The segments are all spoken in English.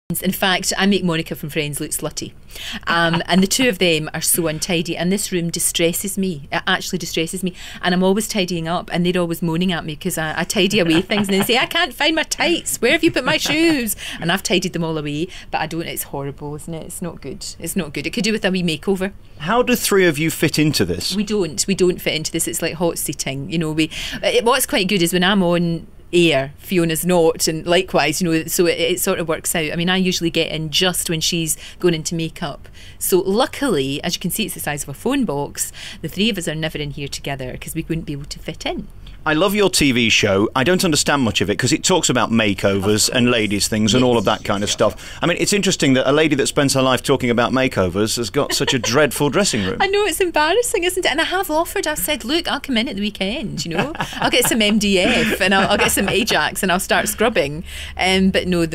In fact, I make Monica from Friends look slutty. And the two of them are so untidy, and this room distresses me. It actually distresses me. And I'm always tidying up, and they're always moaning at me because I tidy away things, and they say, I can't find my tights. Where have you put my shoes? And I've tidied them all away, but I don't. It's horrible, isn't it? It's not good. It's not good. It could do with a wee makeover. How do three of you fit into this? We don't fit into this. It's like hot seating. You know, what's quite good is when I'm on air, Fiona's not, and likewise, you know, so it sort of works out. I mean, I usually get in just when she's going into makeup. So luckily, as you can see, it's the size of a phone box. The three of us are never in here together because we wouldn't be able to fit in. I love your TV show. I don't understand much of it because it talks about makeovers and ladies' things and all of that kind of stuff. I mean, it's interesting that a lady that spends her life talking about makeovers has got such a dreadful dressing room. I know, it's embarrassing, isn't it? And I have offered, I've said, look, I'll come in at the weekend, you know. I'll get some MDF and I'll get some Ajax and I'll start scrubbing. But no,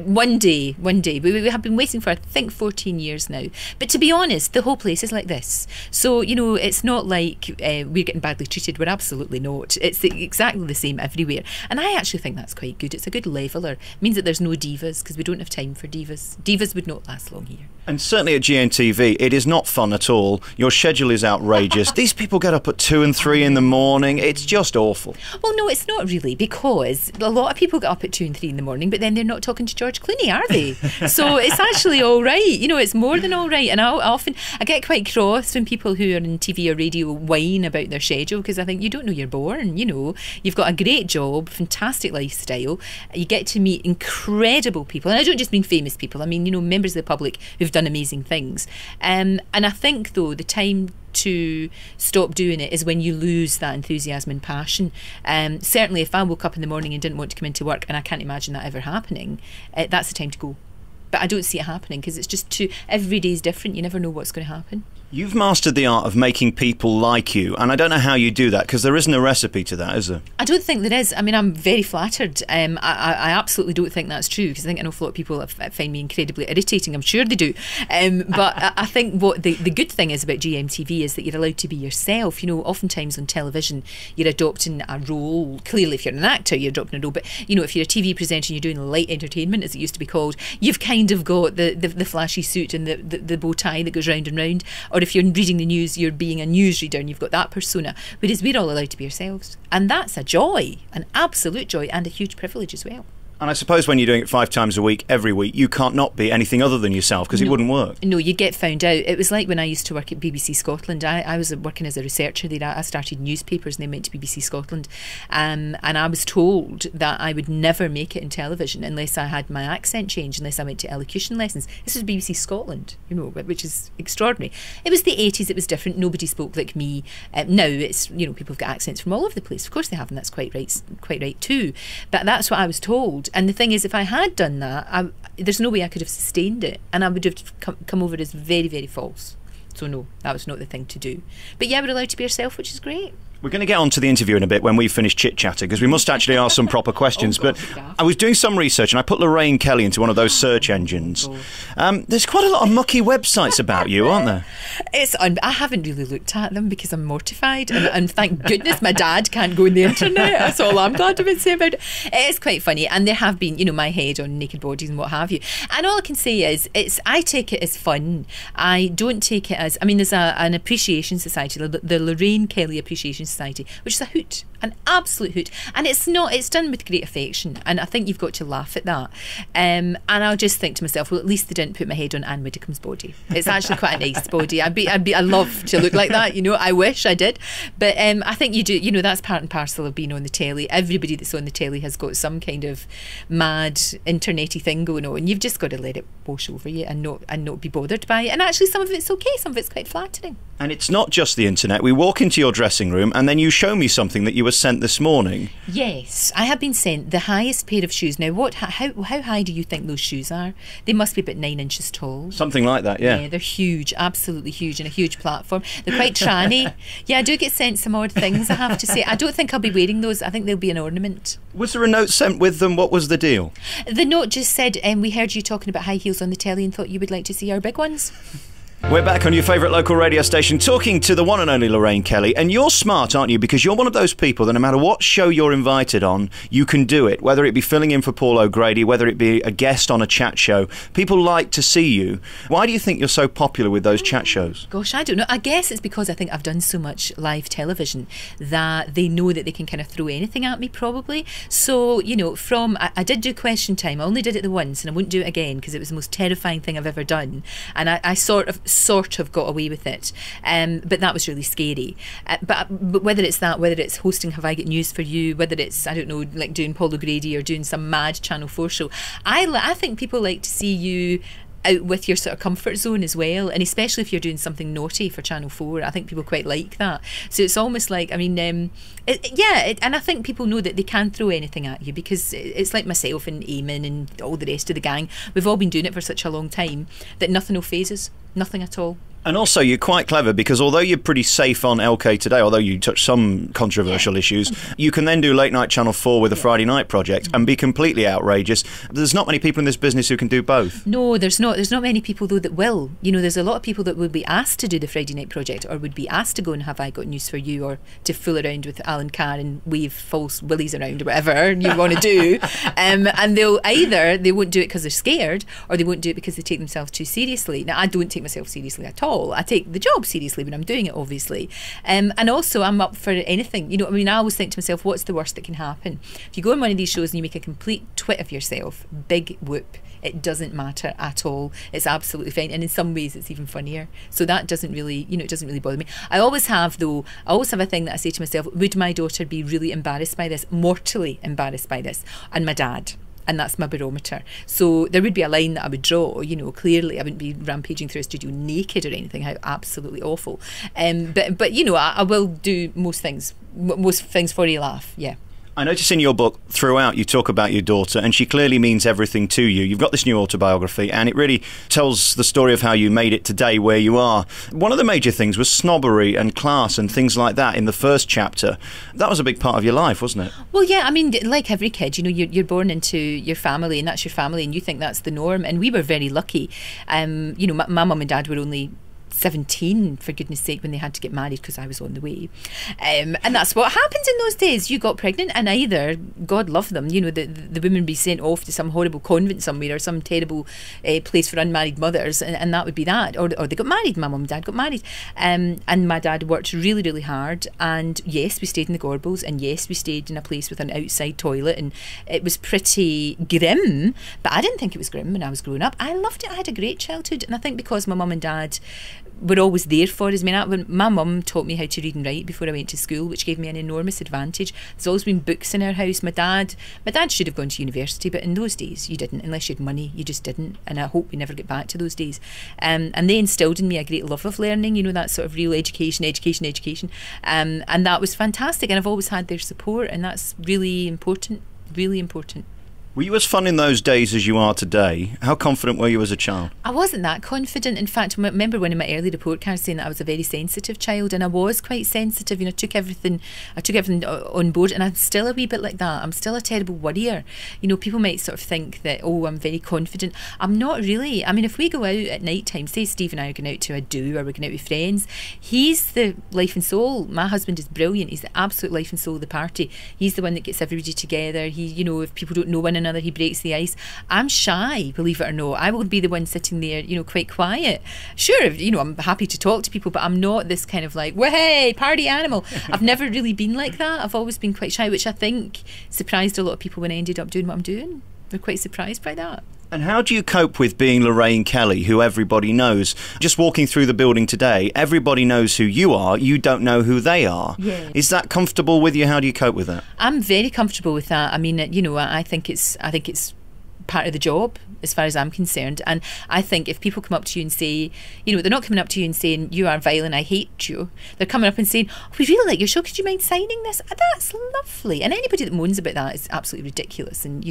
one day. We have been waiting for, I think, 14 years now. But to be honest, the whole place is like this. So, you know, it's not like we're getting badly treated. We're absolutely not. It's exactly the same everywhere. And I actually think that's quite good. It's a good leveller. It means that there's no divas, because we don't have time for divas. Divas would not last long here. And certainly at GMTV, it is not fun at all. Your schedule is outrageous. These people get up at 2 and 3 in the morning. It's just awful. Well, no, it's not really, because a lot of people get up at 2 and 3 in the morning, but then they're not talking to George Clooney, are they? So it's actually all right. You know, it's more than all right. And I get quite cross when people who are in TV or radio whine about their schedule, because I think you don't know you're born. You know, you've got a great job, fantastic lifestyle. You get to meet incredible people. And I don't just mean famous people. I mean, you know, members of the public who've done amazing things. And I think, though, the time to stop doing it is when you lose that enthusiasm and passion. Certainly, if I woke up in the morning and didn't want to come into work, and I can't imagine that ever happening, that's the time to go. But I don't see it happening, because it's just every day is different. You never know what's going to happen. You've mastered the art of making people like you, and I don't know how you do that, because there isn't a recipe to that, is there? I don't think there is. I mean, I'm very flattered. I absolutely don't think that's true, because I think an awful lot of people find me incredibly irritating. I'm sure they do. But I think what the good thing is about GMTV is that you're allowed to be yourself. You know, oftentimes on television, you're adopting a role. Clearly, if you're an actor, you're adopting a role. But, you know, if you're a TV presenter and you're doing light entertainment, as it used to be called, you've kind of got the flashy suit and the bow tie that goes round and round. Or if you're reading the news, you're being a newsreader and you've got that persona. Whereas we're all allowed to be ourselves. And that's a joy, an absolute joy, and a huge privilege as well. And I suppose when you're doing it 5 times a week, every week, you can't not be anything other than yourself, because it wouldn't work. No, you'd get found out. It was like when I used to work at BBC Scotland. I was working as a researcher there. I started newspapers and then went to BBC Scotland. And I was told that I would never make it in television unless I had my accent changed, unless I went to elocution lessons. This was BBC Scotland, you know, which is extraordinary. It was the 80s, it was different. Nobody spoke like me. Now it's, you know, people have got accents from all over the place. Of course they have, and that's quite right too. But that's what I was told. And the thing is, if I had done that, there's no way I could have sustained it, and I would have come over as very, very false. So no, that was not the thing to do. But yeah, we're allowed to be ourselves, which is great. We're going to get on to the interview in a bit when we finish chit-chatting, because we must actually ask some proper questions. But I was doing some research and I put Lorraine Kelly into one of those search engines. There's quite a lot of mucky websites about you, aren't there? I haven't really looked at them because I'm mortified, and thank goodness my dad can't go on the internet. That's all I'm glad to say about it. It is quite funny, and there have been, you know, my head on naked bodies and what have you. And all I can say is, I take it as fun. I don't take it as, I mean, there's an appreciation society, the Lorraine Kelly Appreciation Society, which is a hoot, an absolute hoot, and it's done with great affection, and I think you've got to laugh at that. And I'll just think to myself, well, at least they didn't put my head on Anne Widdecombe's body. It's actually quite a nice body. I'd love to look like that, you know. I wish I did, but I think you do. You know, that's part and parcel of being on the telly. Everybody that's on the telly has got some kind of mad internety thing going on, and you've just got to let it wash over you and not be bothered by it. And actually, some of it's okay, some of it's quite flattering. And it's not just the internet. We walk into your dressing room and then you show me something that you were sent this morning. Yes, I have been sent the highest pair of shoes. Now, how high do you think those shoes are? They must be about 9 inches tall. Something like that, yeah. Yeah, they're huge, absolutely huge, and a huge platform. They're quite tranny. Yeah, I do get sent some odd things, I have to say. I don't think I'll be wearing those. I think they'll be an ornament. Was there a note sent with them? What was the deal? The note just said, we heard you talking about high heels on the telly and thought you would like to see our big ones. We're back on your favourite local radio station talking to the one and only Lorraine Kelly. And you're smart, aren't you? Because you're one of those people that no matter what show you're invited on, you can do it. Whether it be filling in for Paul O'Grady, whether it be a guest on a chat show, people like to see you. Why do you think you're so popular with those chat shows? Gosh, I don't know. I guess it's because I think I've done so much live television that they know that they can kind of throw anything at me, probably. So, you know, I did do Question Time. I only did it the once and I wouldn't do it again because it was the most terrifying thing I've ever done. And I sort of got away with it, but that was really scary. But whether it's that, whether it's hosting Have I Got News for You, whether it's, I don't know, like doing Paul O'Grady or doing some mad Channel 4 show, I think people like to see you out with your sort of comfort zone as well, and especially if you're doing something naughty for Channel 4, I think people quite like that. So it's almost like, I mean, and I think people know that they can throw anything at you, because it's like myself and Eamon and all the rest of the gang, we've all been doing it for such a long time that nothing will faze us, nothing at all. And also, you're quite clever, because although you're pretty safe on LK Today, although you touch some controversial issues, you can then do Late Night Channel 4 with the Friday Night Project and be completely outrageous. There's not many people in this business who can do both. No, there's not. There's not many people, though, that will. You know, there's a lot of people that would be asked to do the Friday Night Project, or would be asked to go and Have I Got News for You, or to fool around with Alan Carr and wave false willies around, or whatever you want to do. And they won't do it because they're scared, or they won't do it because they take themselves too seriously. Now, I don't take myself seriously at all. I take the job seriously when I'm doing it, obviously. And also, I'm up for anything. You know, I mean, I always think to myself, what's the worst that can happen? If you go on one of these shows and you make a complete twit of yourself, big whoop. It doesn't matter at all. It's absolutely fine. And in some ways, it's even funnier. So that doesn't really, it doesn't really bother me. I always have a thing that I say to myself, would my daughter be really embarrassed by this, mortally embarrassed by this? And my dad. And that's my barometer. So there would be a line that I would draw, clearly. I wouldn't be rampaging through a studio naked or anything. How absolutely awful. But I will do most things for a laugh, yeah. I notice in your book, throughout, you talk about your daughter, and she clearly means everything to you. You've got this new autobiography, and it really tells the story of how you made it today where you are. One of the major things was snobbery and class and things like that in the first chapter. That was a big part of your life, wasn't it? Well, yeah, I mean, like every kid, you're born into your family, and that's your family, and you think that's the norm. And we were very lucky. My mum and dad were only 17, for goodness sake, when they had to get married, because I was on the way, and that's what happens in those days. You got pregnant, and either, God love them, the women be sent off to some horrible convent somewhere, or some terrible place for unmarried mothers, and that would be that, or they got married. My mum and dad got married, and my dad worked really, really hard, and yes, we stayed in the Gorbals, and yes, we stayed in a place with an outside toilet, and it was pretty grim, but I didn't think it was grim when I was growing up. I loved it. I had a great childhood, and I think because my mum and dad were always there for us. I mean, my mum taught me how to read and write before I went to school, which gave me an enormous advantage. There's always been books in our house. My dad should have gone to university, but in those days you didn't. Unless you had money, you just didn't. And I hope we never get back to those days. And they instilled in me a great love of learning, that sort of real education. And that was fantastic. And I've always had their support, and that's really important, really important. Were you as fun in those days as you are today? How confident were you as a child? I wasn't that confident. In fact, I remember one of my early report cards saying that I was a very sensitive child, and I was quite sensitive. I took everything on board, and I'm still a wee bit like that. I'm still a terrible worrier. People might sort of think that, I'm very confident. I'm not really. I mean, if we go out at night time, say Steve and I are going out to a do, or we're going out with friends, he's the life and soul. My husband is brilliant. He's the absolute life and soul of the party. He's the one that gets everybody together. He, if people don't know one another, he breaks the ice. I'm shy, believe it or not. I will be the one sitting there, quite quiet. Sure, I'm happy to talk to people, but I'm not this kind of like, hey, party animal. I've never really been like that. I've always been quite shy, which I think surprised a lot of people when I ended up doing what I'm doing. They're quite surprised by that. And how do you cope with being Lorraine Kelly, who everybody knows? Just walking through the building today, everybody knows who you are. You don't know who they are. Yeah. Is that comfortable with you? How do you cope with that? I'm very comfortable with that. I mean, I think it's part of the job, as far as I'm concerned. And I think if people come up to you and say, they're not coming up to you and saying, you are vile and I hate you. They're coming up and saying, we really like your show, could you mind signing this? That's lovely. And anybody that moans about that is absolutely ridiculous, and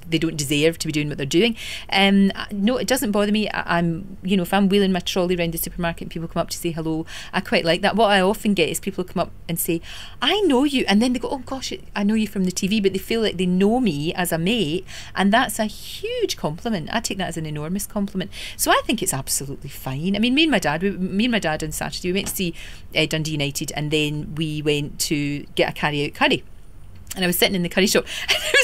they don't deserve to be doing what they're doing. No, it doesn't bother me. I'm if I'm wheeling my trolley around the supermarket and people come up to say hello, I quite like that. What I often get is people come up and say, I know you, and then they go, oh gosh, I know you from the TV, but they feel like they know me as a mate, and that's a huge compliment. I take that as an enormous compliment. So I think it's absolutely fine. I mean, me and my dad on Saturday, we went to see Dundee United, and then we went to get a carry-out curry. And I was sitting in the curry shop,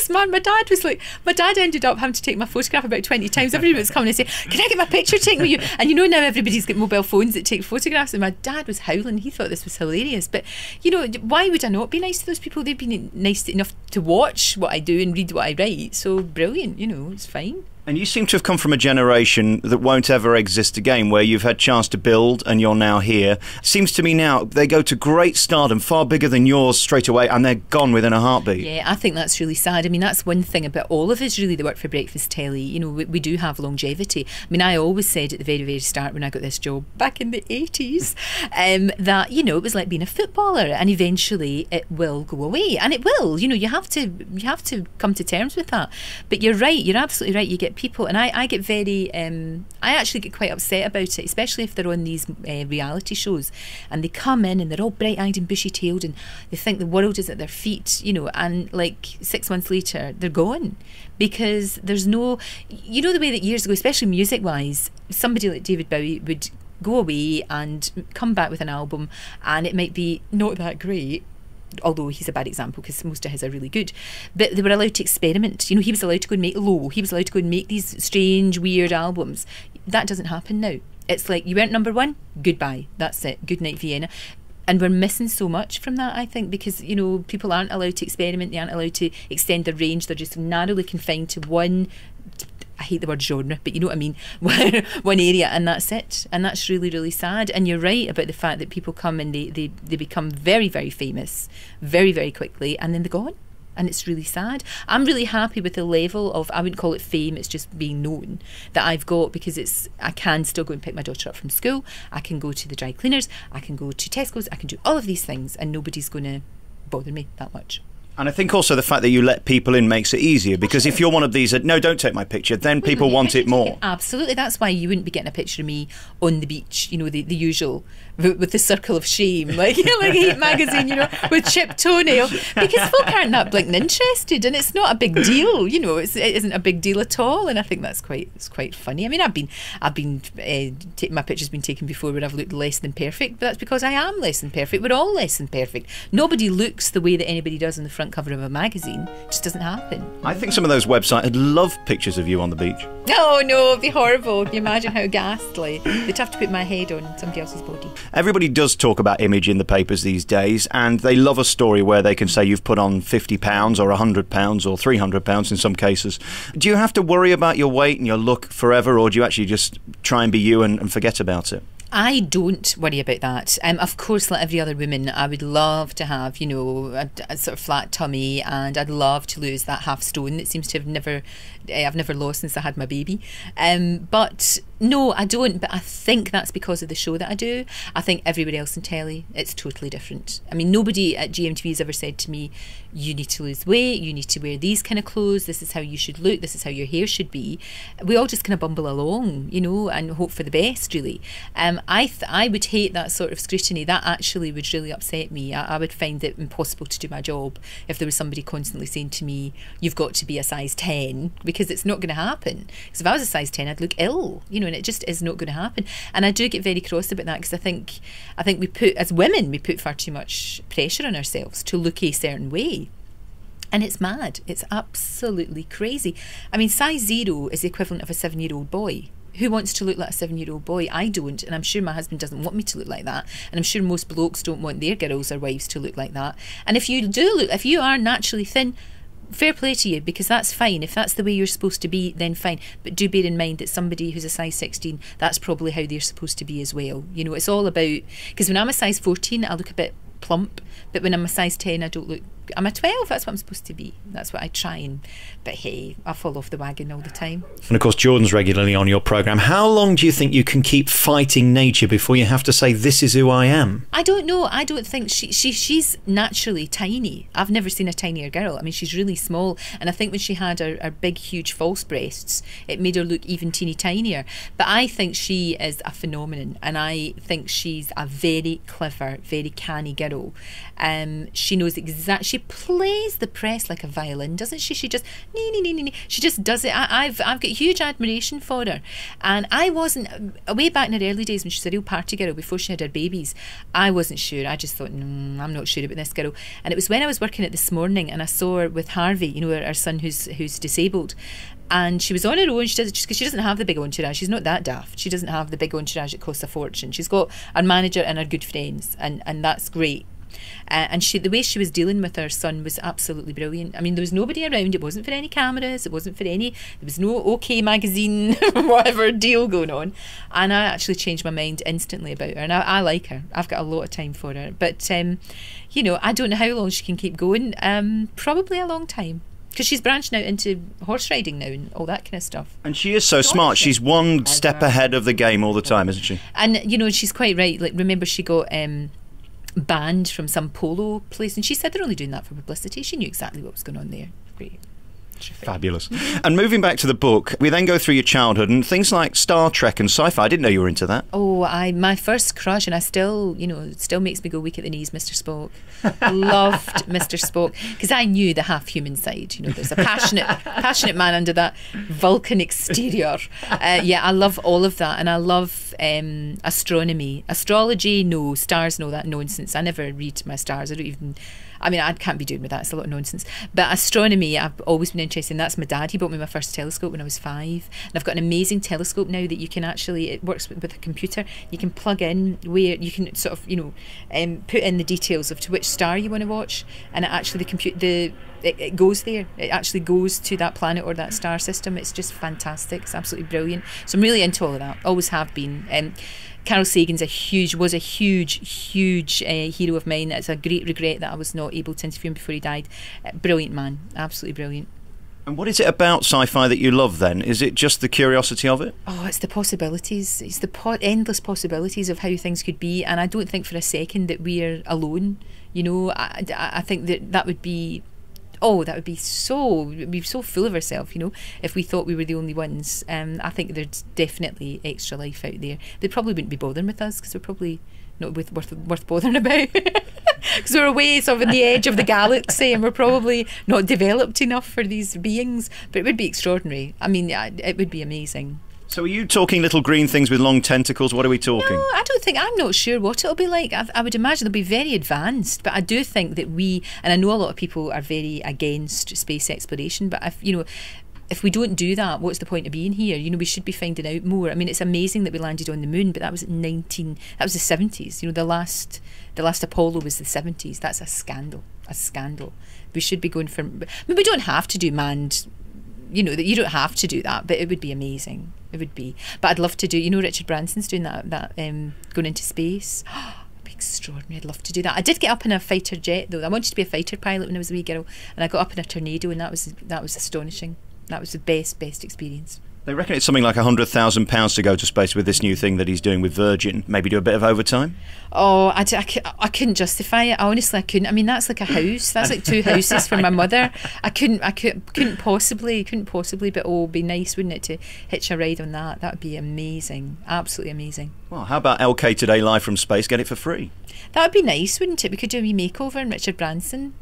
and my dad ended up having to take my photograph about 20 times. Everybody was coming and saying, can I get my picture taken with you? And you know, now everybody's got mobile phones that take photographs, and my dad was howling. He thought this was hilarious. But, you know, why would I not be nice to those people? They've been nice enough to watch what I do and read what I write. So brilliant, you know, it's fine. And you seem to have come from a generation that won't ever exist again, where you've had chance to build and you're now here. Seems to me now they go to great stardom, far bigger than yours straight away, and they're gone within a heartbeat. Yeah, I think that's really sad. I mean, that's one thing about all of us really that work for breakfast telly. You know, we do have longevity. I mean, I always said at the very, very start when I got this job back in the 80s that, you know, it was like being a footballer, and eventually it will go away, and it will. You know, you have to come to terms with that. But you're right. You're absolutely right. You get people, and I get very I actually get quite upset about it, especially if they're on these reality shows and they come in and they're all bright-eyed and bushy-tailed and they think the world is at their feet, you know, and like 6 months later they're gone because there's no, you know, the way that years ago, especially music-wise, somebody like David Bowie would go away and come back with an album and it might be not that great, although he's a bad example because most of his are really good, but they were allowed to experiment. You know, he was allowed to go and make Low, he was allowed to go and make these strange, weird albums. That doesn't happen now. It's like, you weren't number one, goodbye, that's it, good night Vienna. And we're missing so much from that, I think, because, you know, people aren't allowed to experiment, they aren't allowed to extend their range, they're just narrowly confined to one, I hate the word genre, but you know what I mean, one area, and that's it. And that's really, really sad. And you're right about the fact that people come and they become very, very famous very, very quickly, and then they're gone. And it's really sad. I'm really happy with the level of, I wouldn't call it fame, it's just being known, that I've got, because I can still go and pick my daughter up from school, I can go to the dry cleaners, I can go to Tesco's, I can do all of these things, and nobody's going to bother me that much. And I think also the fact that you let people in makes it easier, because if you're one of these that, no, don't take my picture, then people want it more. Absolutely. That's why you wouldn't be getting a picture of me on the beach, you know, the usual, with the circle of shame, like Heat magazine, you know, with chipped toenail, because folk aren't that blinking interested, and it's not a big deal, you know, it isn't a big deal at all, and I think that's quite funny. I mean, my picture's been taken before where I've looked less than perfect, but that's because I am less than perfect. We're all less than perfect. Nobody looks the way that anybody does on the front cover of a magazine. It just doesn't happen. I think some of those websites would love pictures of you on the beach. Oh no, it'd be horrible. Can you imagine how ghastly? They'd have to put my head on somebody else's body. Everybody does talk about image in the papers these days, and they love a story where they can say you've put on £50 or £100 or £300 in some cases. Do you have to worry about your weight and your look forever, or do you actually just try and be you and forget about it? I don't worry about that. Of course, like every other woman, I would love to have, you know, a sort of flat tummy, and I'd love to lose that half stone that seems to have I've never lost since I had my baby. But no, I don't. But I think that's because of the show that I do. I think everywhere else in telly, it's totally different. I mean, nobody at GMTV has ever said to me, you need to lose weight, you need to wear these kind of clothes, this is how you should look, this is how your hair should be. We all just kind of bumble along, you know, and hope for the best, really. I would hate that sort of scrutiny. That actually would really upset me. I would find it impossible to do my job if there was somebody constantly saying to me, you've got to be a size 10, because it's not going to happen. Because if I was a size 10, I'd look ill, you know, and it just is not going to happen. And I do get very cross about that, because I think as women, we put far too much pressure on ourselves to look a certain way. And it's mad. It's absolutely crazy. I mean, size 0 is the equivalent of a 7-year-old boy. Who wants to look like a 7-year-old boy? I don't, and I'm sure my husband doesn't want me to look like that, and I'm sure most blokes don't want their girls or wives to look like that. And if you are naturally thin, fair play to you, because that's fine. If that's the way you're supposed to be, then fine. But do bear in mind that somebody who's a size 16, that's probably how they're supposed to be as well. You know, it's all about, because when I'm a size 14, I look a bit plump, but when I'm a size 10, I don't look, I'm a 12, that's what I'm supposed to be. That's what I try and, but hey, I fall off the wagon all the time. And of course, Jordan's regularly on your programme. How long do you think you can keep fighting nature before you have to say, this is who I am? I don't know. I don't think she's naturally tiny. I've never seen a tinier girl. I mean, she's really small, and I think when she had her big, huge false breasts, it made her look even teeny tinier. But I think she is a phenomenon, and I think she's a very clever, very canny girl. She knows exactly. she plays the press like a violin, doesn't she? She just she just does it. I've got huge admiration for her, and I wasn't way back in her early days when she was a real party girl before she had her babies. I wasn't sure. I just thought, I'm not sure about this girl. And it was when I was working at This Morning and I saw her with Harvey, you know, our son who's disabled. And she was on her own. She does because she doesn't have the big entourage. She's not that daft. She doesn't have the big entourage that costs a fortune. She's got her manager and her good friends, and that's great. And the way she was dealing with her son was absolutely brilliant. I mean, there was nobody around. It wasn't for any cameras. It wasn't for any. There was no OK magazine, whatever deal going on. And I actually changed my mind instantly about her. And I like her. I've got a lot of time for her. But you know, I don't know how long she can keep going. Probably a long time. Because she's branching out into horse riding now and all that kind of stuff. And she is so smart. She's one step ahead of the game all the time, isn't she? And, you know, she's quite right. Like, remember she got banned from some polo place, and she said they're only doing that for publicity. She knew exactly what was going on there. Great. Fabulous. And moving back to the book, we then go through your childhood and things like Star Trek and sci-fi. I didn't know you were into that. Oh, my first crush, and I still, you know, it still makes me go weak at the knees, Mr. Spock. Loved Mr. Spock, because I knew the half-human side. You know, there's a passionate man under that Vulcan exterior. Yeah, I love all of that, and I love astronomy. Astrology, no. Stars, no, that nonsense. I never read my stars. I mean, I can't be doing with that. It's a lot of nonsense. But astronomy, I've always been interested in. That's my dad. He bought me my first telescope when I was 5. And I've got an amazing telescope now that you can actually, it works with a computer. You can plug in where you can sort of, you know, put in the details of to which star you want to watch. And it actually, it goes there. It actually goes to that planet or that star system. It's just fantastic. It's absolutely brilliant. So I'm really into all of that. Always have been. Carl Sagan's was a huge hero of mine. It's a great regret that I was not able to interview him before he died. Brilliant man, absolutely brilliant. And what is it about sci-fi that you love then? Is it just the curiosity of it? Oh, it's the possibilities. It's the endless possibilities of how things could be. And I don't think for a second that we're alone. You know, I think that would be... Oh, that would be we'd be so full of ourselves, you know, if we thought we were the only ones. I think there's definitely extra life out there. They probably wouldn't be bothering with us because we're probably not worth bothering about. Because we're away sort of on the edge of the galaxy and we're probably not developed enough for these beings. But it would be extraordinary. I mean, it would be amazing. So are you talking little green things with long tentacles? What are we talking? No, I'm not sure what it'll be like. I would imagine they'll be very advanced, but I do think that and I know a lot of people are very against space exploration, but if we don't do that, what's the point of being here? You know, we should be finding out more. I mean, it's amazing that we landed on the moon, but that was the 70s. You know, the last Apollo was the 70s. That's a scandal. We should be going for... I mean, we don't have to do manned... You know, that you don't have to do that, but it would be amazing. It would be. But I'd love to do, you know, Richard Branson's doing that going into space. It'd be extraordinary. I'd love to do that. I did get up in a fighter jet though. I wanted to be a fighter pilot when I was a wee girl, and I got up in a tornado, and that was astonishing. That was the best experience. They reckon it's something like £100,000 to go to space with this new thing that he's doing with Virgin. Maybe do a bit of overtime? Oh, I couldn't justify it. Honestly, I couldn't. I mean, that's like a house. That's like 2 houses for my mother. I couldn't possibly. But it'd be nice, wouldn't it, to hitch a ride on that? That would be amazing. Absolutely amazing. Well, how about LK Today Live from Space? Get it for free. That would be nice, wouldn't it? We could do a wee makeover on Richard Branson.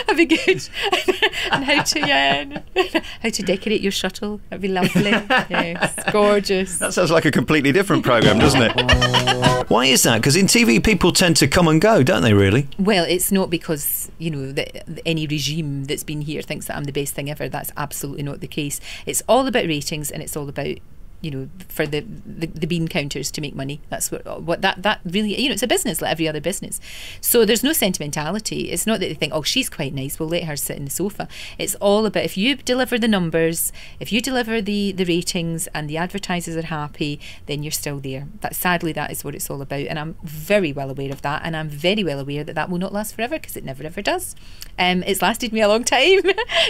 That'd be good. And how to decorate your shuttle. That'd be lovely. Yes, gorgeous. That sounds like a completely different programme, doesn't it? Why is that? Because in TV people tend to come and go, don't they, really? Well, it's not because, you know, any regime that's been here thinks that I'm the best thing ever. That's absolutely not the case. It's all about ratings, and it's all about, you know, for the bean counters to make money. That's what that really, you know, it's a business like every other business. So there's no sentimentality. It's not that they think, oh, she's quite nice, we'll let her sit in the sofa. It's all about, if you deliver the numbers, if you deliver the ratings and the advertisers are happy, then you're still there. Sadly, that is what it's all about, and I'm very well aware of that, and I'm very well aware that will not last forever, because it never ever does. It's lasted me a long time,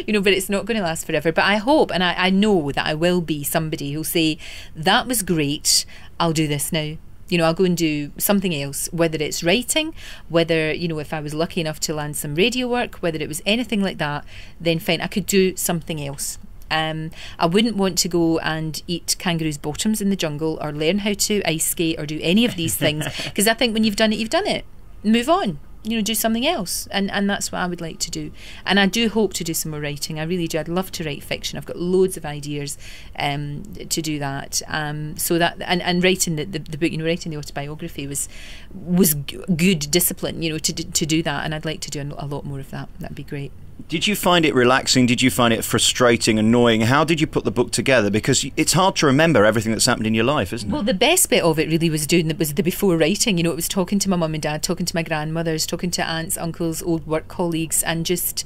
you know, but it's not going to last forever. But I hope, and I know that I will be somebody who'll say, that was great, I'll do this now. You know, I'll go and do something else, whether it's writing, whether, you know, if I was lucky enough to land some radio work, whether it was anything like that, then fine, I could do something else. I wouldn't want to go and eat kangaroos' bottoms in the jungle, or learn how to ice skate, or do any of these things, because I think when you've done it, move on. do something else, and that's what I would like to do. And I do hope to do some more writing. I really do. I'd love to write fiction. I've got loads of ideas to do that. So that and writing the book, writing the autobiography was good discipline, to do that. And I'd like to do a lot more of that. That'd be great. Did you find it relaxing? Did you find it frustrating, annoying? How did you put the book together? Because it's hard to remember everything that's happened in your life, isn't it? Well, the best bit of it really was the before writing. It was talking to my mum and dad, talking to my grandmothers, talking to aunts, uncles, old work colleagues, and just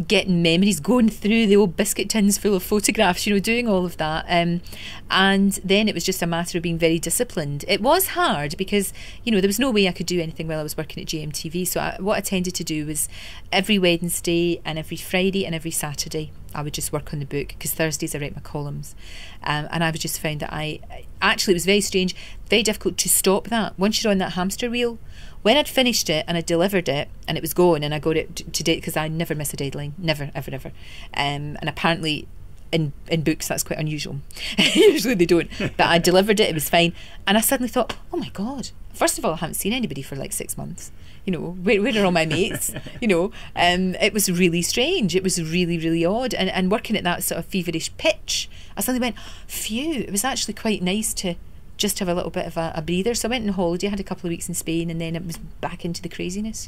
getting memories, going through the old biscuit tins full of photographs, doing all of that. And then it was just a matter of being very disciplined. It was hard because, there was no way I could do anything while I was working at GMTV. So what I tended to do was every Wednesday and every Friday and every Saturday, I would just work on the book, because Thursdays I write my columns. And I just found that it was very strange, very difficult to stop that. Once you're on that hamster wheel, when I'd finished it and I delivered it and it was going and I got it to date, because I never miss a deadline, never, ever, ever. And apparently in books that's quite unusual. Usually they don't. But I delivered it, it was fine. And I suddenly thought, oh my God, first of all, I haven't seen anybody for like 6 months. Where are all my mates? It was really strange. It was really, really odd. And working at that sort of feverish pitch, I suddenly went, phew, it was actually quite nice to just have a little bit of a breather. So I went on holiday, I had a couple of weeks in Spain, and then it was back into the craziness,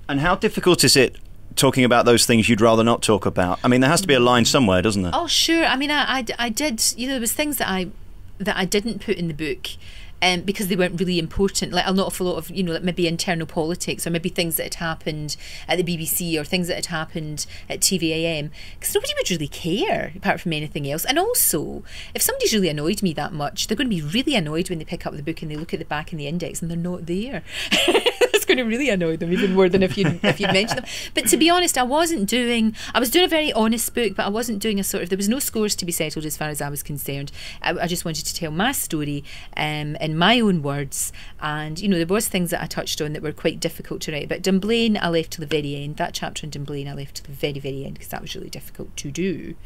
And how difficult is it talking about those things you'd rather not talk about? I mean, there has to be a line somewhere, doesn't there? Oh, sure. I mean, I did, there was things that I didn't put in the book, because they weren't really important, like an awful lot of, like maybe internal politics, or maybe things that had happened at the BBC, or things that had happened at TVAM, because nobody would really care apart from anything else. And also, if somebody's really annoyed me that much, they're going to be really annoyed when they pick up the book and they look at the back and the index and they're not there. That's going to really annoy them even more than if you'd mentioned them. But to be honest, I was doing a very honest book, but I wasn't doing there was no scores to be settled as far as I was concerned. I just wanted to tell my story in my own words, and there was things that I touched on that were quite difficult to write. But Dunblane I left to the very end. That chapter in Dunblane I left to the very, very end, because that was really difficult to do,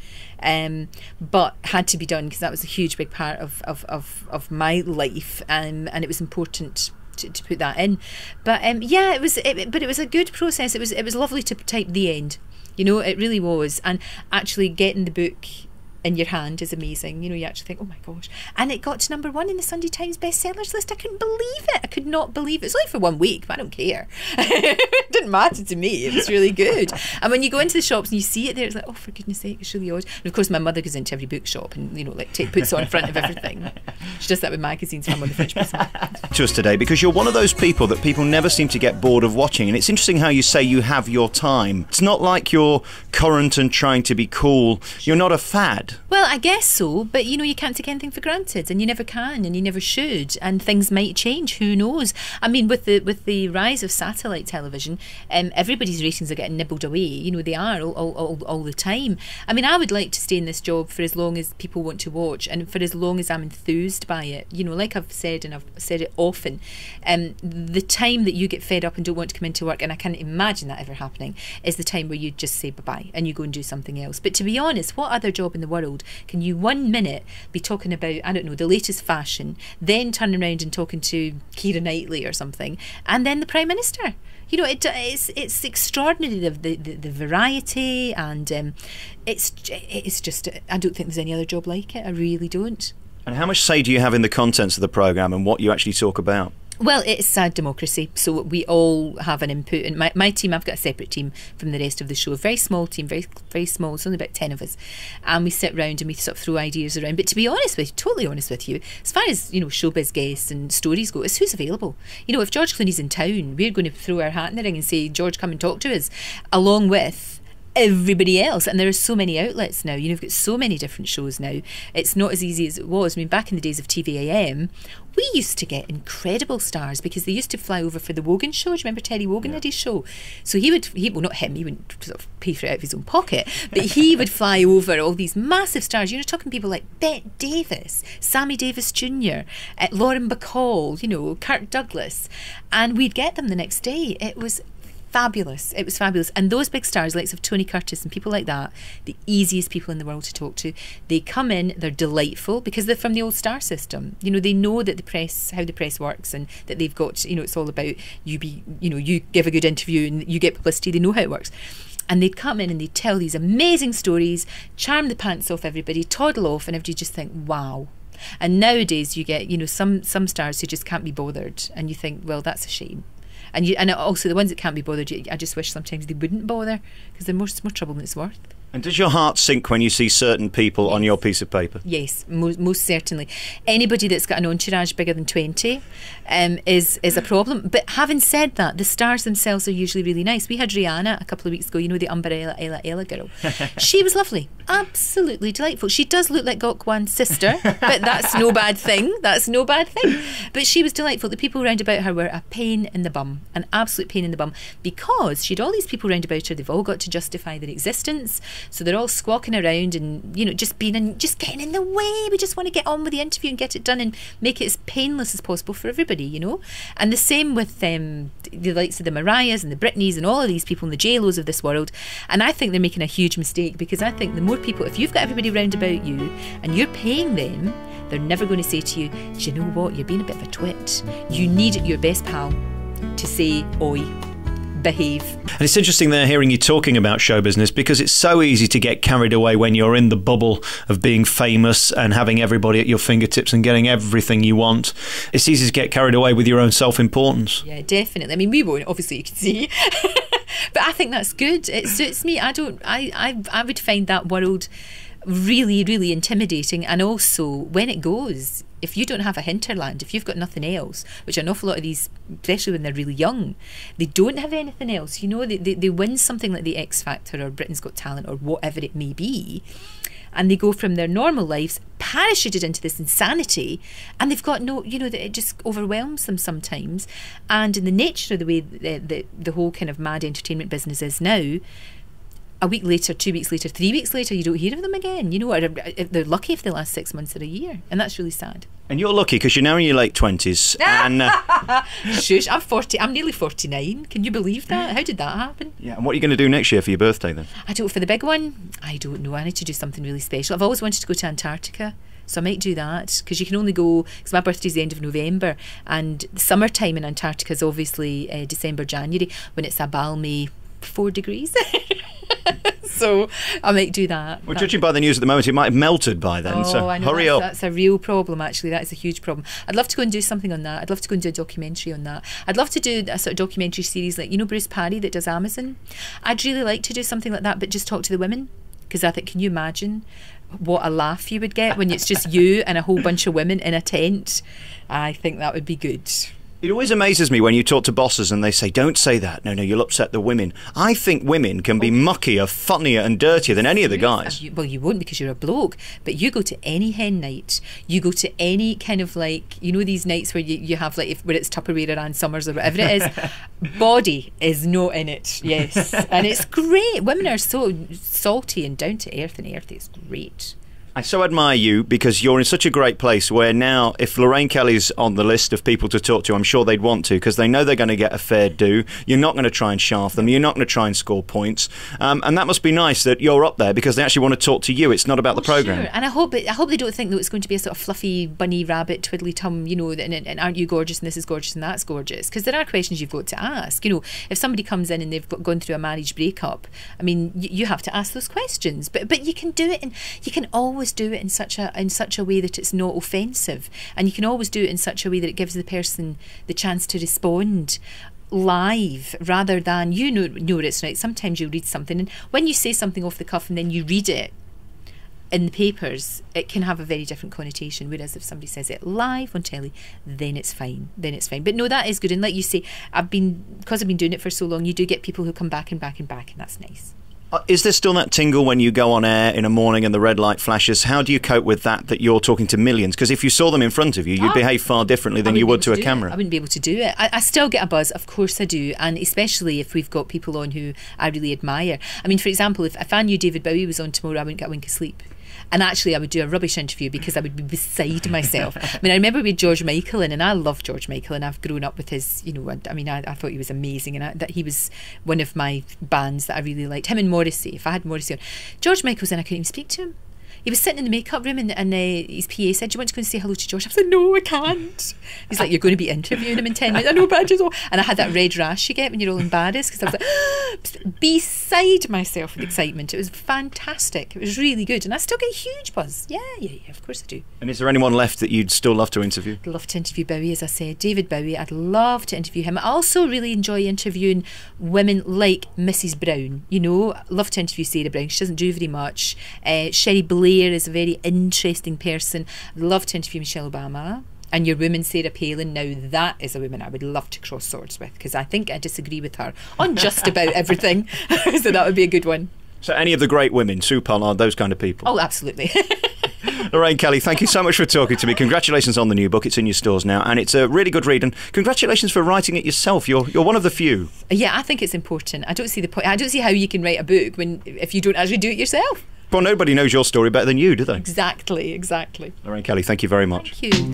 but had to be done because that was a huge big part of my life, and it was important to put that in. But but it was a good process. It was lovely to type the end. It really was. And actually getting the book in your hand is amazing. You actually think, oh my gosh. And it got to #1 in the Sunday Times bestsellers list. I couldn't believe it. I could not believe it. It's only for 1 week, but I don't care. It didn't matter to me. It was really good. And when you go into the shops and you see it there, it's like, oh, for goodness sake, it's really odd. And of course, my mother goes into every bookshop and, puts it on front of everything. She does that with magazines when I'm on the French press. To us today, because you're one of those people that people never seem to get bored of watching. And it's interesting how you say you have your time. It's not like you're current and trying to be cool. You're not a fad. Well, I guess so, but you can't take anything for granted, and you never can, and you never should, and things might change. Who knows? I mean, with the rise of satellite television, everybody's ratings are getting nibbled away. They are all the time. I mean, I would like to stay in this job for as long as people want to watch, and for as long as I'm enthused by it. Like I've said, and I've said it often, the time that you get fed up and don't want to come into work, and I can't imagine that ever happening, is the time where you just say bye-bye and you go and do something else. But to be honest, what other job in the world can you 1 minute be talking about, I don't know, the latest fashion, then turn around and talking to Keira Knightley or something, and then the Prime Minister? It's extraordinary, the variety, and it's just, I don't think there's any other job like it. I really don't. And how much say do you have in the contents of the programme and what you actually talk about? Well, it's a democracy, so we all have an input. And my team, I've got a separate team from the rest of the show. A very small team, very, very small. It's only about 10 of us. And we sit round and we sort of throw ideas around. But to be honest with you, totally honest with you, as far as, showbiz guests and stories go, it's who's available. If George Clooney's in town, we're going to throw our hat in the ring and say, George, come and talk to us, along with everybody else. And there are so many outlets now. You've got so many different shows now. It's not as easy as it was. I mean, back in the days of TVAM, we used to get incredible stars because they used to fly over for the Wogan show. Do you remember Terry Wogan had his show? So he well, not him, he wouldn't sort of pay for it out of his own pocket, but he would fly over all these massive stars. You're talking people like Bette Davis, Sammy Davis Jr., Lauren Bacall, Kirk Douglas, and we'd get them the next day. It was fabulous. It was fabulous. And those big stars, like of Tony Curtis and people like that, the easiest people in the world to talk to. They come in, they're delightful because they're from the old star system. You know, they know that the press, how the press works, and that they've got, you know, it's all about you give a good interview and you get publicity. They know how it works. And they'd come in and they'd tell these amazing stories, charm the pants off everybody, toddle off, and everybody just think, wow. And nowadays you get, you know, some stars who just can't be bothered, and you think, well, that's a shame. And also the ones that can't be bothered, I just wish sometimes they wouldn't bother, because they're more trouble than it's worth. And does your heart sink when you see certain people on your piece of paper? Yes, most certainly. Anybody that's got an entourage bigger than 20 is a problem. But having said that, the stars themselves are usually really nice. We had Rihanna a couple of weeks ago, you know, the Umbrella Ella girl. She was lovely, absolutely delightful. She does look like Gokwan's sister, but that's no bad thing. That's no bad thing. But she was delightful. The people round about her were a pain in the bum, an absolute pain in the bum, because she had all these people round about her. They've all got to justify their existence. So they're all squawking around and, you know, just getting in the way. We just want to get on with the interview and get it done and make it as painless as possible for everybody, you know. And the same with the likes of the Mariahs and the Britneys and all of these people and the J-Los of this world. And I think they're making a huge mistake, because I think the more people, if you've got everybody round about you and you're paying them, they're never going to say to you, do you know what, you're being a bit of a twit. You need your best pal to say, oi, behave. And it's interesting there hearing you talking about show business, because it's so easy to get carried away when you're in the bubble of being famous and having everybody at your fingertips and getting everything you want. It's easy to get carried away with your own self-importance. Yeah, definitely. I mean, we won't, obviously, you can see. But I think that's good. It suits me. I would find that world really, really intimidating. And also, when it goes, if you don't have a hinterland, if you've got nothing else, which an awful lot of these, especially when they're really young, they don't have anything else. You know, they win something like the X Factor or Britain's Got Talent or whatever it may be, and they go from their normal lives parachuted into this insanity, and they've got no, you know, that it just overwhelms them sometimes. And in the nature of the way the whole kind of mad entertainment business is now, a week later, 2 weeks later, 3 weeks later, you don't hear of them again. You know, or they're lucky if they last 6 months or a year, and that's really sad. And you're lucky because you're now in your late 20s. And shush, I'm 40. I'm nearly 49. Can you believe that? How did that happen? Yeah. And what are you going to do next year for your birthday then? I don't. For the big one, I don't know. I need to do something really special. I've always wanted to go to Antarctica, so I might do that, because you can only go, because my birthday's the end of November, and the summertime in Antarctica is obviously December, January, when it's a balmy 4 degrees. So I might do that. Well, judging by the news at the moment, it might have melted by then. So I know, hurry up. That's a real problem, actually. That is a huge problem. I'd love to go and do something on that. I'd love to go and do a documentary on that. I'd love to do a sort of documentary series like, you know, Bruce Parry that does Amazon. I'd really like to do something like that, but just talk to the women, because I think, can you imagine what a laugh you would get when it's just you and a whole bunch of women in a tent? I think that would be good. It always amazes me when you talk to bosses and they say, don't say that. No, you'll upset the women. I think women can be muckier, funnier and dirtier than any of the guys. Well, you won't, because you're a bloke. But you go to any hen night, you go to any kind of, like, you know, these nights where you have, like, where it's Tupperware or Ann Summers or whatever it is, body is not in it, yes. And it's great. Women are so salty and down to earth, and earthy. It's great. I so admire you, because you're in such a great place where now, if Lorraine Kelly's on the list of people to talk to, I'm sure they'd want to, because they know they're going to get a fair do. You're not going to try and shaft them. You're not going to try and score points. And that must be nice that you're up there, because they actually want to talk to you. It's not about the programme. Sure. And I hope they don't think that it's going to be a sort of fluffy bunny rabbit twiddly tum, you know, and aren't you gorgeous and this is gorgeous and that's gorgeous, because there are questions you've got to ask. You know, if somebody comes in and they've gone through a marriage breakup, I mean, you have to ask those questions. But you can do it, and you can always do it in such a way that it's not offensive, and you can always do it in such a way that it gives the person the chance to respond live, rather than, you know it's right. Sometimes you'll read something, and when you say something off the cuff and then you read it in the papers, it can have a very different connotation, whereas if somebody says it live on telly, then it's fine. But no, that is good. And like you say, because I've been doing it for so long, you do get people who come back and back and back, and that's nice. Is there still that tingle when you go on air in a morning and the red light flashes? How do you cope with that you're talking to millions? Because if you saw them in front of you, you'd behave far differently than you would to a camera. I wouldn't be able to do it. I still get a buzz, of course I do, and especially if we've got people on who I really admire. I mean, for example, if I knew David Bowie was on tomorrow, I wouldn't get a wink of sleep. And actually, I would do a rubbish interview because I would be beside myself. I mean, I remember we had George Michael in, and I love George Michael, and I've grown up with his, you know, I mean, I thought he was amazing, and that he was one of my bands that I really liked. Him and Morrissey. If I had Morrissey on, George Michael was in, I couldn't even speak to him. He was sitting in the makeup room, and his PA said, "Do you want to go and say hello to George?" I said, "No, I can't." He's like, "You're going to be interviewing him in 10 minutes." I know, but I just... And I had that red rash you get when you're all embarrassed, because I was like, beside myself with excitement. It was fantastic. It was really good, and I still get a huge buzz. Yeah, of course I do. And is there anyone left that you'd still love to interview? I'd love to interview Bowie, as I said. David Bowie, I'd love to interview him. I also really enjoy interviewing women like Mrs. Brown. You know, I love to interview Sarah Brown. She doesn't do very much. Sherry Blair is a very interesting person. I'd love to interview Michelle Obama. And your woman Sarah Palin, now that is a woman I would love to cross swords with, because I think I disagree with her on just about everything. So that would be a good one. So any of the great women, Sue Pollard, those kind of people? Oh, absolutely. Lorraine Kelly, thank you so much for talking to me. Congratulations on the new book. It's in your stores now, and it's a really good read. And congratulations for writing it yourself. You're one of the few. Yeah, I think it's important. I don't see the point. I don't see how you can write a book if you don't actually do it yourself. Well, nobody knows your story better than you, do they? Exactly. Lorraine Kelly, thank you very much. Thank you.